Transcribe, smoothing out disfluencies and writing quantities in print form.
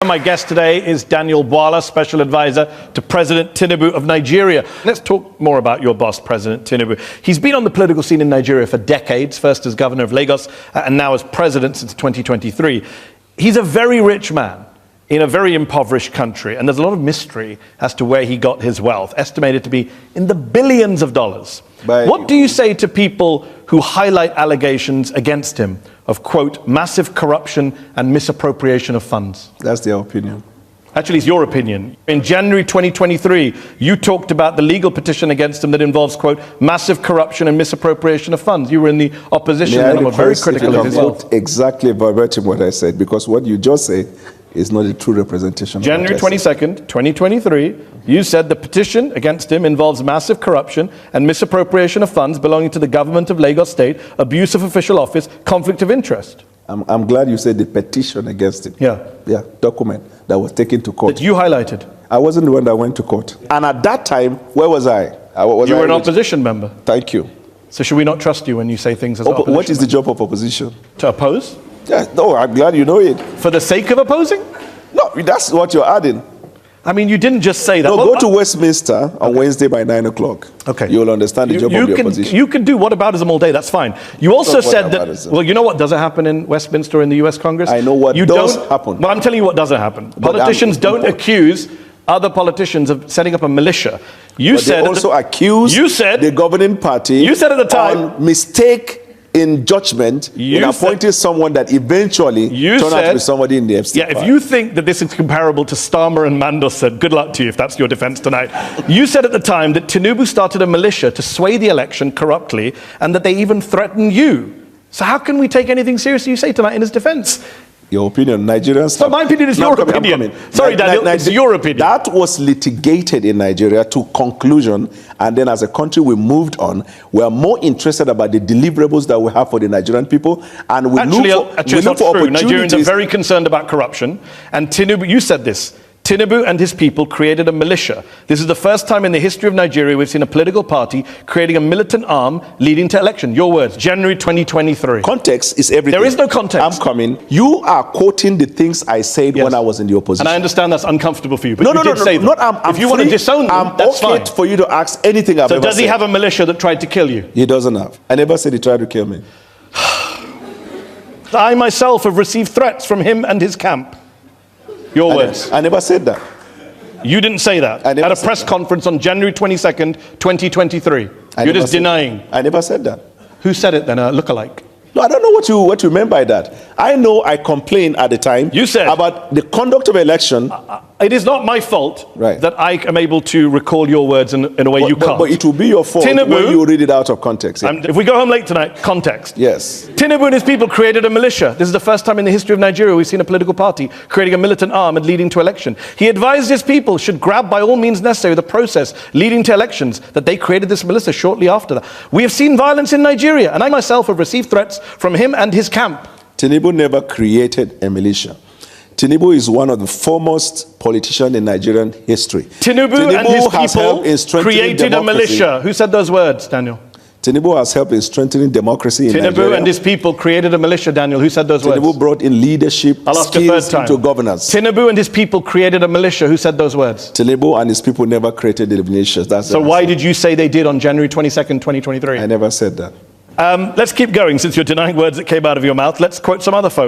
My guest today is Daniel Bwala, Special Advisor to President Tinubu of Nigeria. Let's talk more about your boss, President Tinubu. He's been on the political scene in Nigeria for decades, first as governor of Lagos and now as president since 2023. He's a very rich man in a very impoverished country, and there's a lot of mystery as to where he got his wealth, estimated to be in the billions of dollars. What do you say to people who highlight allegations against him of, quote, massive corruption and misappropriation of funds? That's their opinion. Actually, it's your opinion. In January 2023, you talked about the legal petition against him that involves, quote, massive corruption and misappropriation of funds. You were in the opposition and were very critical of his wealth. Exactly verbatim what I said, because what you just said is not a true representation. January 22nd, 2023, you said the petition against him involves massive corruption and misappropriation of funds belonging to the government of Lagos State, abuse of official office, conflict of interest. I'm glad you said the petition against him. Yeah, document that was taken to court. That you highlighted. I wasn't the one that went to court. And at that time, where was I? You were an opposition member. Thank you. So should we not trust you when you say things as opposition? What is the job of opposition? To oppose? Yeah, no, I'm glad you know it. For the sake of opposing? No, that's what you're adding. I mean, you didn't just say that. No, go to Westminster on Wednesday by 9 o'clock. Okay. You'll understand the job of the opposition. You can do whataboutism all day, that's fine. You also said that, well, you know what doesn't happen in Westminster or in the US Congress? I know what does happen. Well, I'm telling you what doesn't happen. Politicians don't accuse other politicians of setting up a militia. You said they also accuse the governing party. You said at the time, on mistake in judgment in appointing someone that eventually turned out to be somebody in the FC. Yeah, if you think that this is comparable to Starmer and Mandelson, good luck to you if that's your defense tonight. You said at the time that Tinubu started a militia to sway the election corruptly and that they even threatened you. So how can we take anything seriously you say tonight in his defense? Your opinion, Nigerians. So my opinion is your opinion. Sorry, Daniel, it's your opinion. That was litigated in Nigeria to conclusion, and then as a country we moved on. We are more interested about the deliverables that we have for the Nigerian people, and we look for opportunities. Nigerians are very concerned about corruption, and Tinubu, you said this. Tinubu and his people created a militia. This is the first time in the history of Nigeria we've seen a political party creating a militant arm leading to election. Your words, January 2023. Context is everything. There is no context. I'm coming. You are quoting the things I said when I was in the opposition. And I understand that's uncomfortable for you, but you did say them. If you want to disown them, that's fine. For you to ask anything I've ever said. So does he have a militia that tried to kill you? He doesn't have. I never said he tried to kill me. I myself have received threats from him and his camp. Your words. I never said that. You didn't say that at a press conference on January 22nd, 2023. You're just denying. I never said that. Who said it then? A lookalike? No, I don't know what you meant by that. I know I complained at the time about the conduct of election. It is not my fault that I am able to recall your words in a way you can't. But it will be your fault when you read it out of context. Yeah. If we go home late tonight, context. Yes. Tinubu and his people created a militia. This is the first time in the history of Nigeria we've seen a political party creating a militant arm and leading to election. He advised his people should grab by all means necessary the process leading to elections, that they created this militia shortly after that. We have seen violence in Nigeria, and I myself have received threats from him and his camp. Tinubu never created a militia. Tinubu is one of the foremost politicians in Nigerian history. Tinubu and his people created a militia. Who said those words, Daniel? Tinubu has helped in strengthening democracy in Nigeria. Tinubu and his people created a militia, Daniel. Who said those words? Tinubu brought in leadership skills into governance. Tinubu and his people created a militia. Who said those words? Tinubu and his people never created the militia. So why did you say they did on January 22nd, 2023? I never said that. Let's keep going since you're denying words that came out of your mouth. Let's quote some other folk.